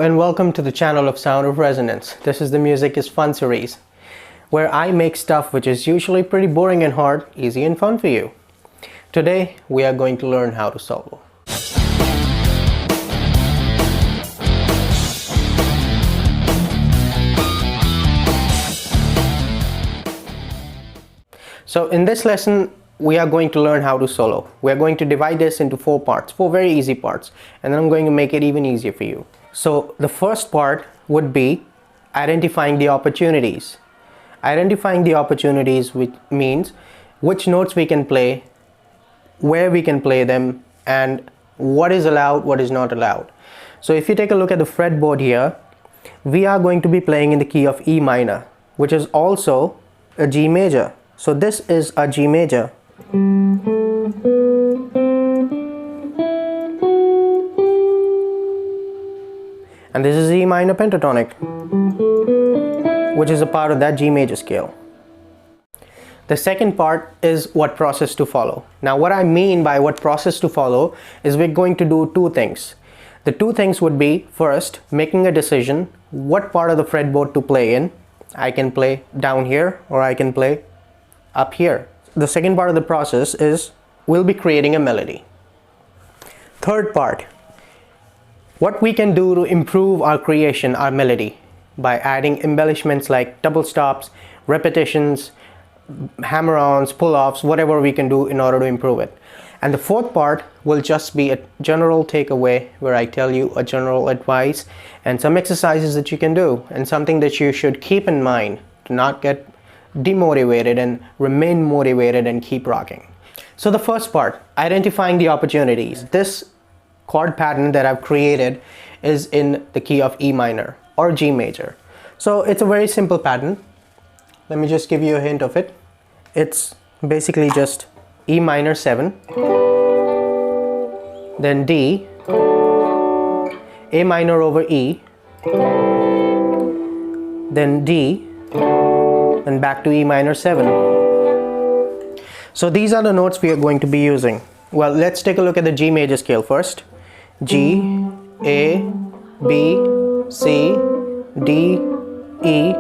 and welcome to the channel of Sound of Resonance. This is the Music is Fun series, where I make stuff which is usually pretty boring and hard, easy and fun for you. Today, we are going to learn how to solo. So in this lesson, we are going to learn how to solo. We are going to divide this into four very easy parts, and then I'm going to make it even easier for you. So the first part would be identifying the opportunities. Identifying the opportunities, which means which notes we can play, where we can play them, and what is allowed, what is not allowed. So if you take a look at the fretboard here, we are going to be playing in the key of E minor, which is also a G major. So this is a G major. And this is E minor pentatonic, which is a part of that G major scale. The second part is what process to follow. Now what I mean by what process to follow is we're going to do two things. The two things would be, first, making a decision what part of the fretboard to play in. I can play down here or I can play up here. The second part of the process is we'll be creating a melody. Third part, what we can do to improve our creation, our melody, by adding embellishments like double stops, repetitions, hammer-ons, pull-offs, whatever we can do in order to improve it. And the fourth part will just be a general takeaway where I tell you a general advice and some exercises that you can do and something that you should keep in mind to not get demotivated and remain motivated and keep rocking. So the first part, identifying the opportunities. This chord pattern that I've created is in the key of E minor or G major. So it's a very simple pattern. Let me just give you a hint of it. It's basically just E minor 7, then D, A minor over E, then D, and back to E minor 7. So these are the notes we are going to be using. Well, let's take a look at the G major scale first. G, A, B, C, D, E,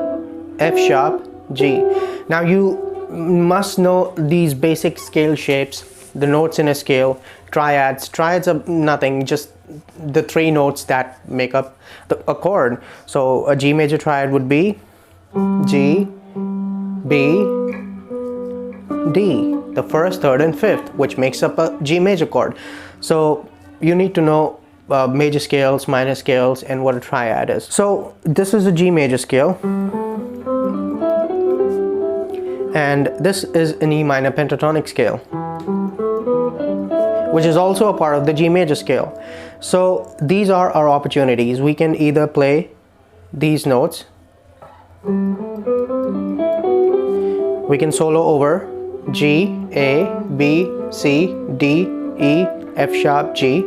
F sharp, G. Now you must know these basic scale shapes, the notes in a scale, triads. Triads are nothing, just the three notes that make up a chord. So a G major triad would be G, B, D, the first, third and fifth, which makes up a G major chord. So you need to know major scales, minor scales, and what a triad is. So this is a G major scale, and this is an E minor pentatonic scale, which is also a part of the G major scale. So these are our opportunities. We can either play these notes, we can solo over G, A, B, C, D, E, F sharp, G,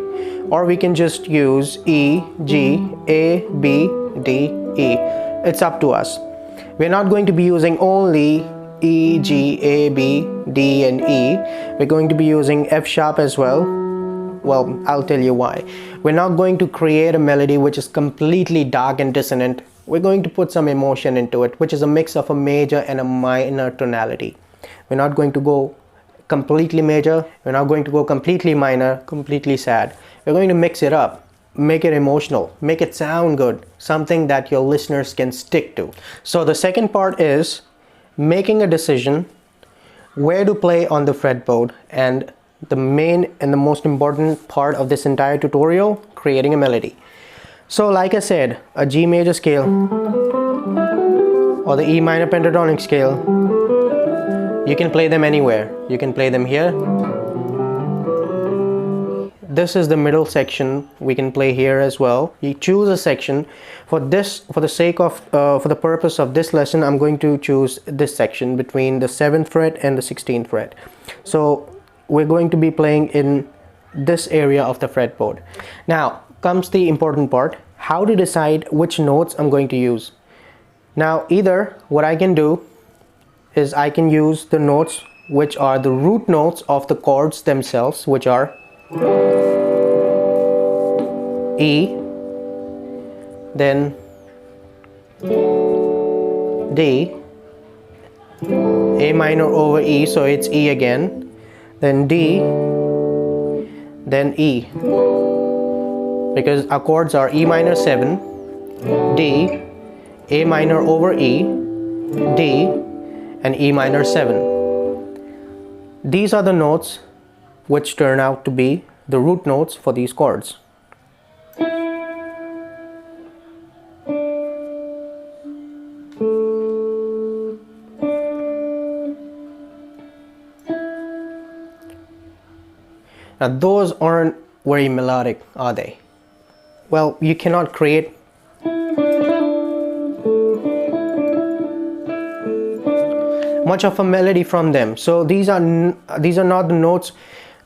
or we can just use E, G, A, B, D, E. It's up to us. We're not going to be using only E, G, A, B, D and E. We're going to be using F sharp as well. Well, I'll tell you why. We're not going to create a melody which is completely dark and dissonant. We're going to put some emotion into it, which is a mix of a major and a minor tonality. We're not going to go completely major, we're not going to go completely minor, completely sad. We're going to mix it up, make it emotional, make it sound good, something that your listeners can stick to. So the second part is making a decision where to play on the fretboard, and the main and the most important part of this entire tutorial, creating a melody. So like I said, a G major scale or the E minor pentatonic scale, you can play them anywhere. You can play them here. This is the middle section. We can play here as well. You choose a section. For the sake of, for the purpose of this lesson, I'm going to choose this section between the 7th fret and the 16th fret. So we're going to be playing in this area of the fretboard. Now comes the important part, how to decide which notes I'm going to use. Now either what I can do is I can use the notes which are the root notes of the chords themselves, which are E, then D, A minor over E, so it's E again, then D, then E, because our chords are E minor 7, D, A minor over E, D, and E minor 7. These are the notes which turn out to be the root notes for these chords. Now those aren't very melodic, are they? Well, you cannot create much of a melody from them. So these are not the notes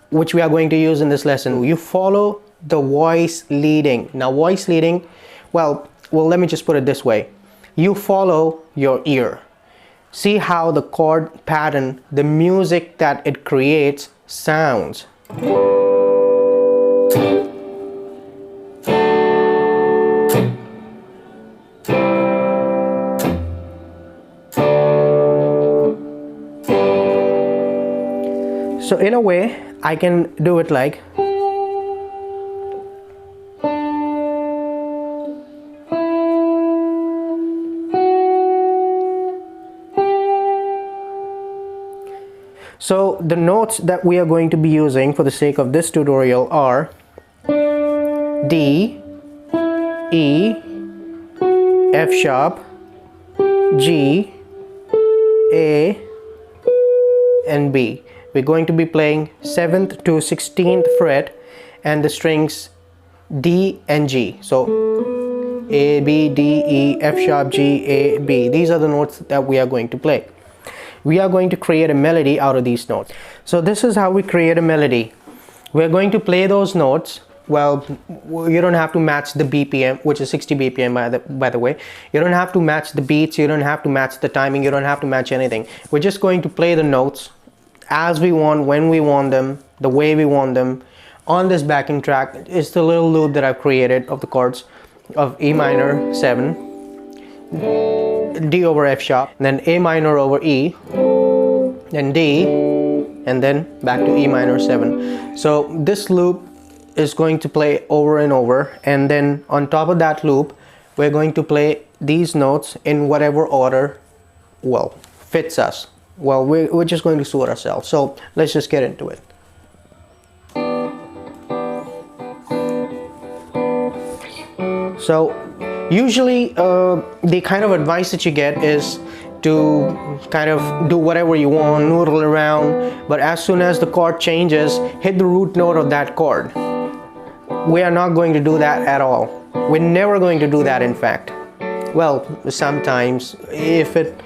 which we are going to use in this lesson. You follow the voice leading. Now voice leading, well let me just put it this way. You follow your ear. See how the chord pattern, the music that it creates sounds. So in a way, I can do it like so the notes that we are going to be using for the sake of this tutorial are D, E, F sharp, G, A, and B. We're going to be playing 7th to 16th fret and the strings D and G. So A, B, D, E, F sharp, G, A, B. These are the notes that we are going to play. We are going to create a melody out of these notes. So this is how we create a melody. We're going to play those notes. Well, you don't have to match the BPM, which is 60 BPM by the way. You don't have to match the beats, you don't have to match the timing, you don't have to match anything. We're just going to play the notes as we want, when we want them, the way we want them. On this backing track is the little loop that I've created of the chords of E minor 7, D over F sharp, then A minor over E, then D, and then back to E minor 7. So this loop is going to play over and over, and then on top of that loop we're going to play these notes in whatever order fits us. Well, we're just going to suit ourselves. So let's just get into it. So usually the kind of advice that you get is to kind of do whatever you want, noodle around, but as soon as the chord changes, hit the root note of that chord. We are not going to do that at all. We're never going to do that, in fact. Well, sometimes if it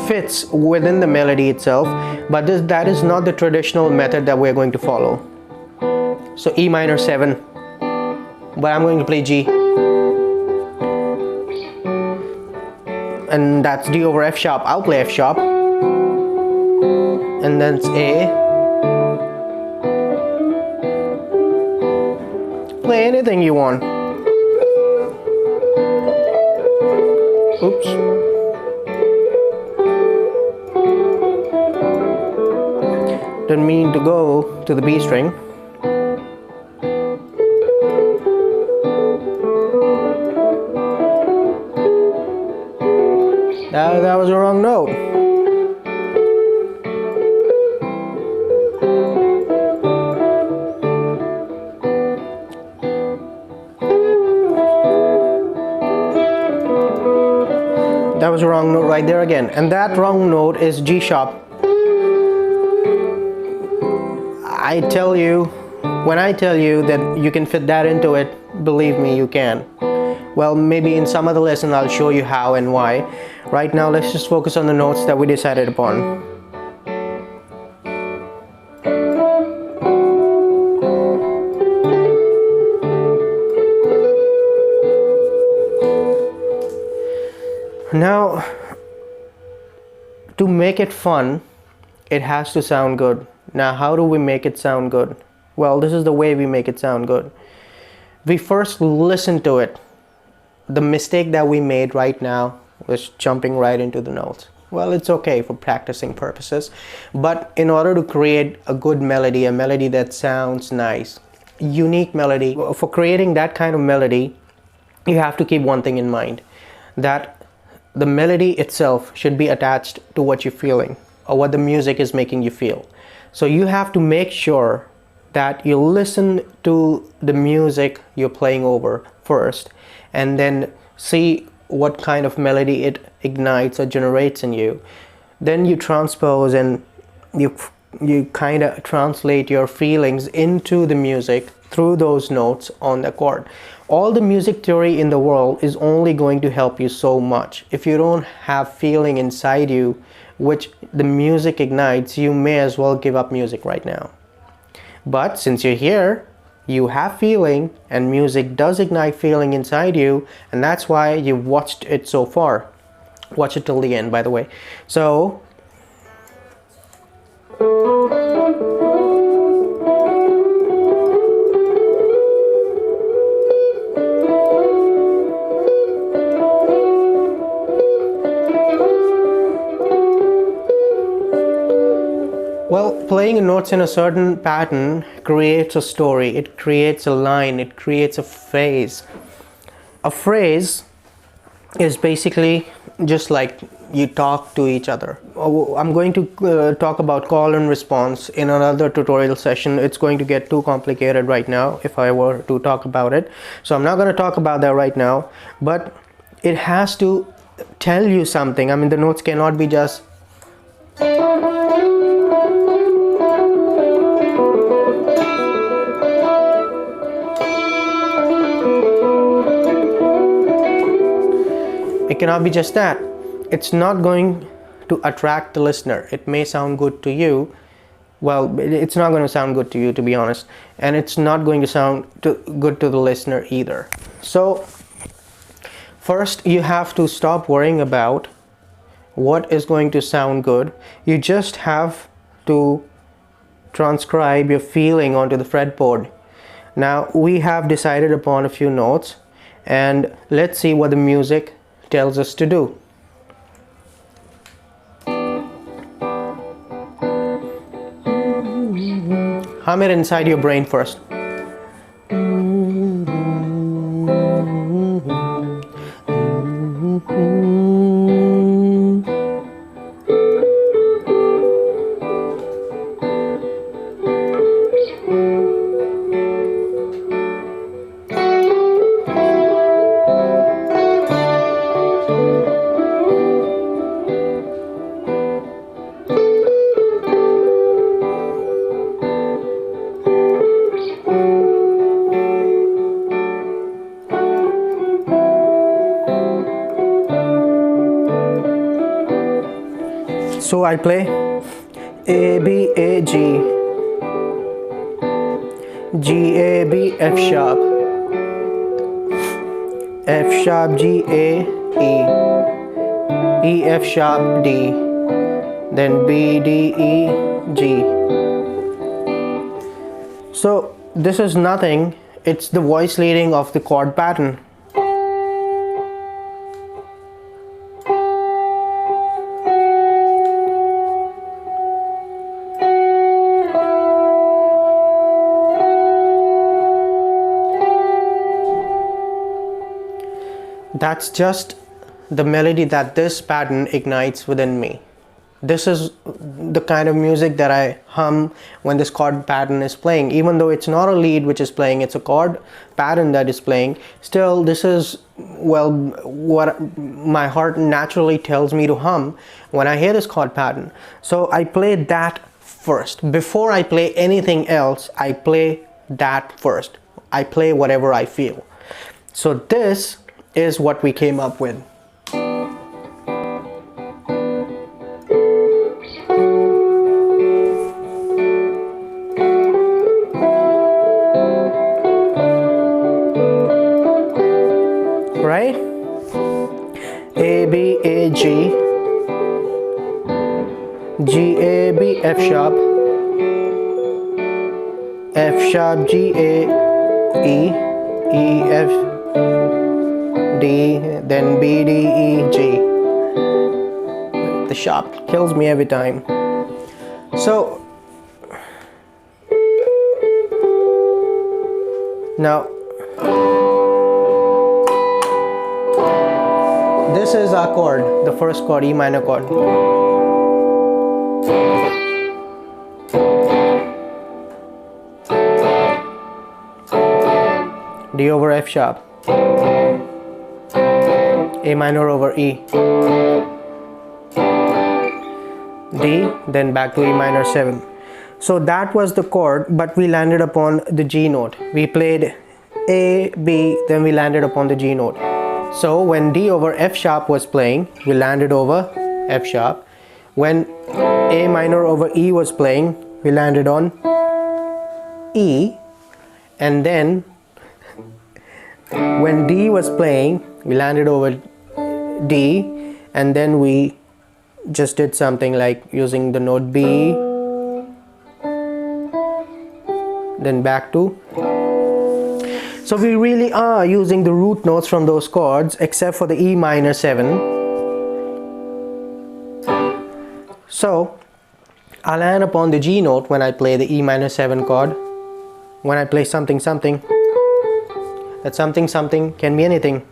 fits within the melody itself, but that is not the traditional method that we're going to follow. So E minor 7, but I'm going to play G, and that's D over F sharp. I'll play F sharp, and then it's A. Play anything you want. Oops. Didn't mean to go to the B string. That was the wrong note. That was the wrong note right there again. And that wrong note is G sharp. I tell you, when I tell you that you can fit that into it, believe me, you can. Well, maybe in some other lesson I'll show you how and why. Right now, let's just focus on the notes that we decided upon. Now, to make it fun, it has to sound good. Now, how do we make it sound good? Well, this is the way we make it sound good. We first listen to it. the mistake that we made right now was jumping right into the notes. Well, it's okay for practicing purposes, but in order to create a good melody, a melody that sounds nice, unique melody, for creating that kind of melody, you have to keep one thing in mind, that the melody itself should be attached to what you're feeling or what the music is making you feel. So you have to make sure that you listen to the music you're playing over first, and then see what kind of melody it ignites or generates in you. Then you transpose and you kind of translate your feelings into the music through those notes on the chord. All the music theory in the world is only going to help you so much. If you don't have feeling inside you which the music ignites, you may as well give up music right now. But since you're here, you have feeling, and music does ignite feeling inside you, and that's why you've watched it so far. Watch it till the end, by the way. So playing notes in a certain pattern creates a story, it creates a line, it creates a phrase. A phrase is basically just like you talk to each other. I'm going to talk about call and response in another tutorial session. It's going to get too complicated right now if I were to talk about it. So I'm not going to talk about that right now, but it has to tell you something. I mean, the notes cannot be just it cannot be just that. It's not going to attract the listener. It may sound good to you. Well, it's not going to sound good to you, to be honest. And it's not going to sound good to the listener either. So first you have to stop worrying about what is going to sound good. You just have to transcribe your feeling onto the fretboard. Now we have decided upon a few notes, and let's see what the music tells us to do. Hum it inside your brain first. So I play A, B, A, G, G, A, B, F sharp, F sharp, G, A, E, E, F sharp, D, then B, D, E, G. So this is nothing, it's the voice leading of the chord pattern. That's just the melody that this pattern ignites within me. This is the kind of music that I hum when this chord pattern is playing. Even though it's not a lead which is playing, it's a chord pattern that is playing. Still, this is, well, what my heart naturally tells me to hum when I hear this chord pattern. So I play that first. Before I play anything else, I play that first. I play whatever I feel. So this is what we came up with. Right? A, B, A, G, G, A, B, F sharp, F sharp, G, A, E, E, F, D, then B, D, E, G. The sharp kills me every time. So now this is our chord, the first chord, E minor chord. D over F sharp, A minor over E, D, then back to E minor 7. So that was the chord, but we landed upon the G note. We played A, B, then we landed upon the G note. So when D over F sharp was playing, we landed over F sharp. When A minor over E was playing, we landed on E. And then when D was playing, we landed over D. And then we just did something like using the note B, then back to. So we really are using the root notes from those chords, except for the E minor 7. So I'll land upon the G note when I play the E minor 7 chord. When I play something something, that something something can be anything.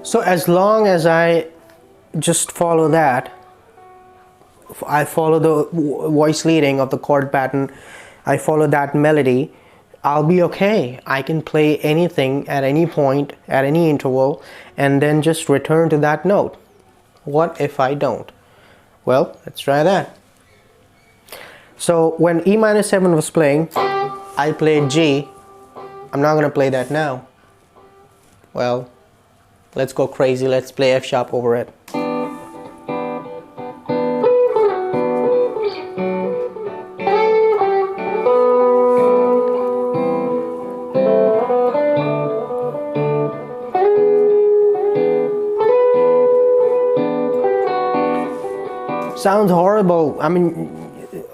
So as long as I just follow that, I follow the voice leading of the chord pattern, I follow that melody, I'll be okay. I can play anything at any point, at any interval, and then just return to that note. What if I don't? Well, let's try that. So when E minor 7 was playing, I played G. I'm not going to play that now. Well, let's go crazy. Let's play F sharp over it. Sounds horrible. I mean,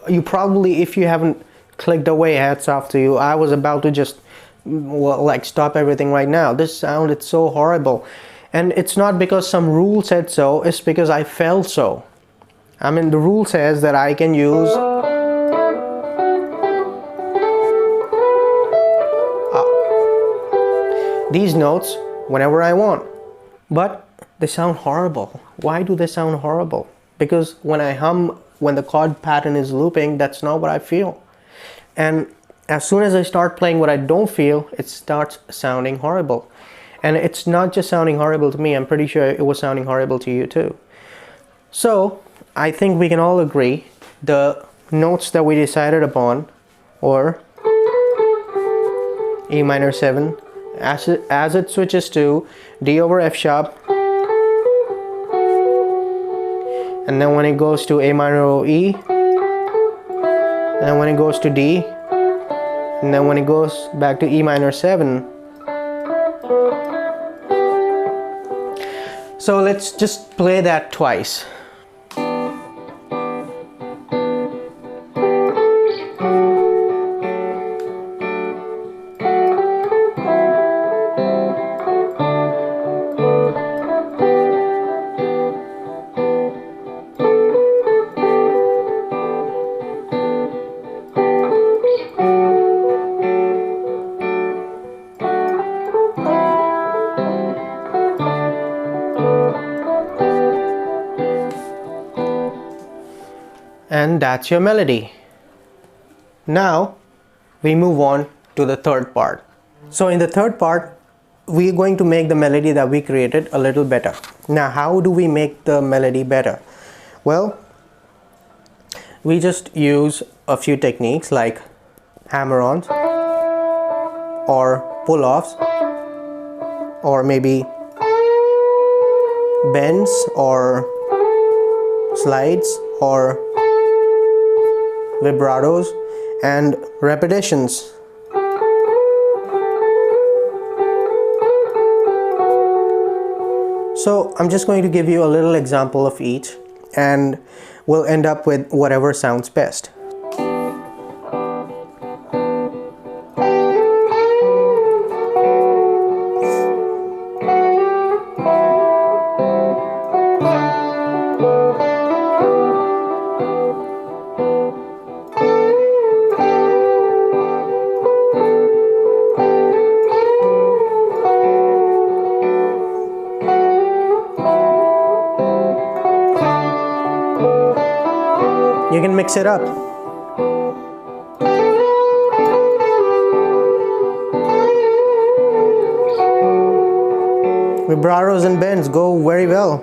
you probably, if you haven't clicked away, hats off to you. I was about to just, well, like stop everything right now. This sounded so horrible. And it's not because some rule said so, it's because I felt so. I mean, the rule says that I can use these notes whenever I want. But they sound horrible. Why do they sound horrible? Because when I hum, when the chord pattern is looping, that's not what I feel. And as soon as I start playing what I don't feel, it starts sounding horrible. And it's not just sounding horrible to me, I'm pretty sure it was sounding horrible to you too. So I think we can all agree the notes that we decided upon were E minor 7, as it switches to D over F sharp, and then when it goes to A minor over E, and then when it goes to D, and then when it goes back to E minor 7. So let's just play that twice. And that's your melody. Now we move on to the third part. So in the third part, we're going to make the melody that we created a little better. Now, how do we make the melody better? Well, we just use a few techniques like hammer-ons or pull-offs, or maybe bends or slides or vibratos and repetitions. So I'm just going to give you a little example of each, and we'll end up with whatever sounds best. You can mix it up. Vibratos and bends go very well.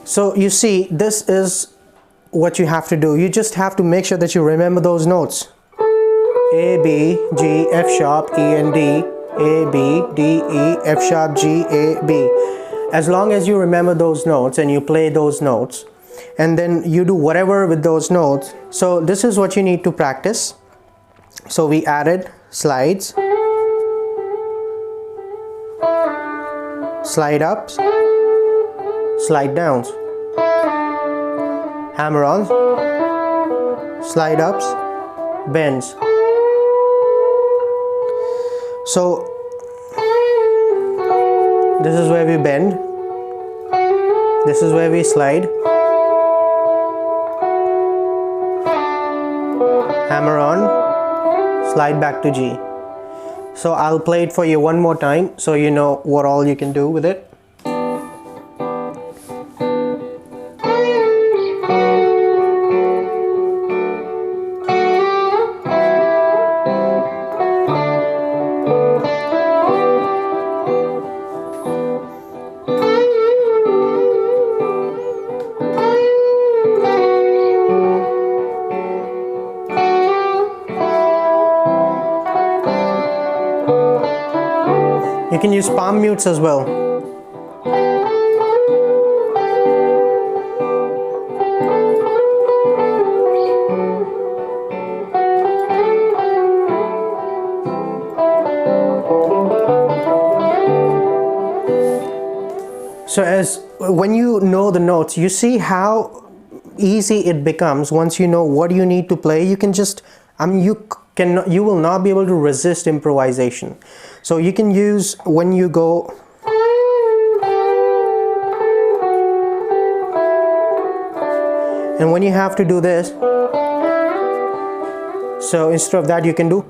So you see, this is what you have to do. You just have to make sure that you remember those notes. A, B, G, F sharp, E and D. A, B, D, E, F sharp, G, A, B. As long as you remember those notes and you play those notes, and then you do whatever with those notes. So this is what you need to practice. So we added slides, slide ups, slide downs, hammer-ons, slide ups, bends. So this is where we bend, this is where we slide, hammer on, slide back to G. So I'll play it for you one more time so you know what all you can do with it. You can use palm mutes as well. So when you know the notes, you see how easy it becomes. Once you know what you need to play, you can just, you will not be able to resist improvisation. So you can use, when you go and when you have to do this, so instead of that you can do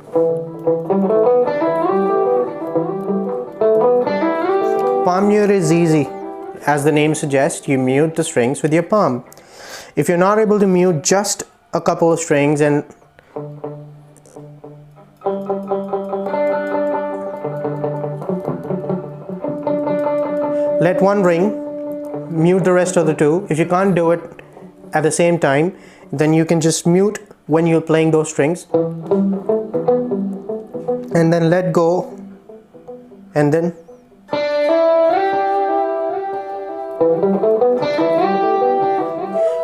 palm mute. Is easy, as the name suggests. You mute the strings with your palm. If you're not able to mute just a couple of strings and let one ring, mute the rest of the two. If you can't do it at the same time, then you can just mute when you're playing those strings and then let go, and then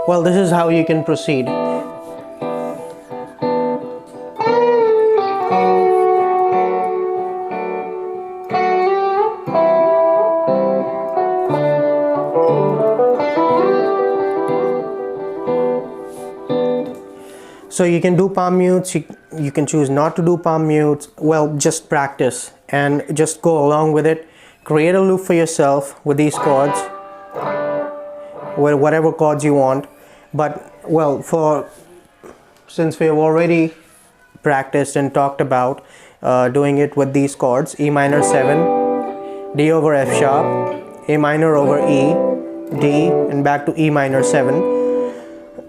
well, this is how you can proceed. So you can do palm mutes, you can choose not to do palm mutes. Well, just practice and just go along with it. Create a loop for yourself with these chords, with whatever chords you want. But well, since we have already practiced and talked about doing it with these chords, E minor 7, D over F sharp, A minor over E, D, and back to E minor 7.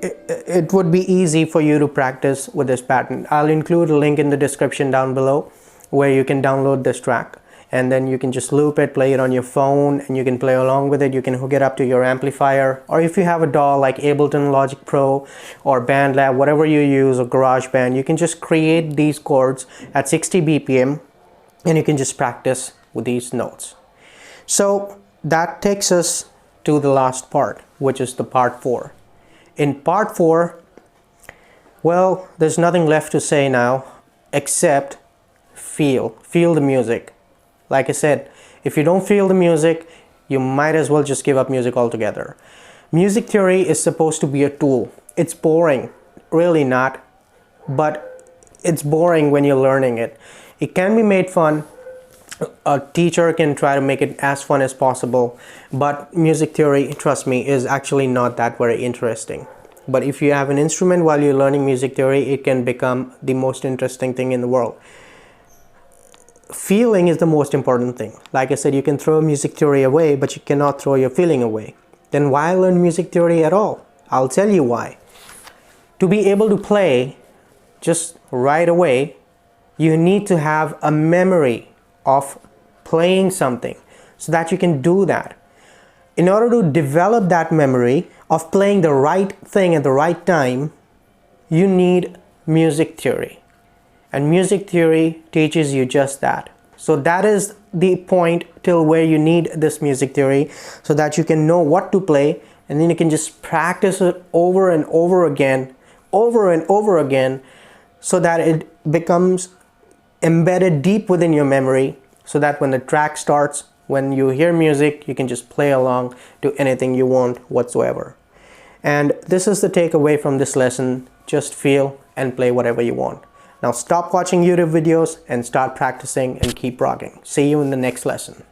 It would be easy for you to practice with this pattern. I'll include a link in the description down below where you can download this track. and then you can just loop it, play it on your phone, and you can play along with it. You can hook it up to your amplifier, or if you have a DAW like Ableton, Logic Pro, or BandLab, whatever you use, or GarageBand, you can just create these chords at 60 BPM, and you can just practice with these notes. So that takes us to the last part, which is the part 4. In part 4, well, there's nothing left to say now except feel the music. Like I said, if you don't feel the music, you might as well just give up music altogether. Music theory is supposed to be a tool. It's boring, really not, but it's boring when you're learning it. It can be made fun. A teacher can try to make it as fun as possible, but music theory, trust me, is actually not that very interesting. But if you have an instrument while you're learning music theory, it can become the most interesting thing in the world. Feeling is the most important thing. Like I said, you can throw music theory away, but you cannot throw your feeling away. Then why learn music theory at all? I'll tell you why. To be able to play just right away, you need to have a memory of playing something so that you can do that. In order to develop that memory of playing the right thing at the right time, you need music theory. And music theory teaches you just that. So that is the point till where you need this music theory, so that you can know what to play, and then you can just practice it over and over again, so that it becomes embedded deep within your memory, so that when the track starts, when you hear music, you can just play along to anything you want whatsoever. And this is the takeaway from this lesson. Just feel and play whatever you want. Now stop watching YouTube videos and start practicing and keep rocking. See you in the next lesson.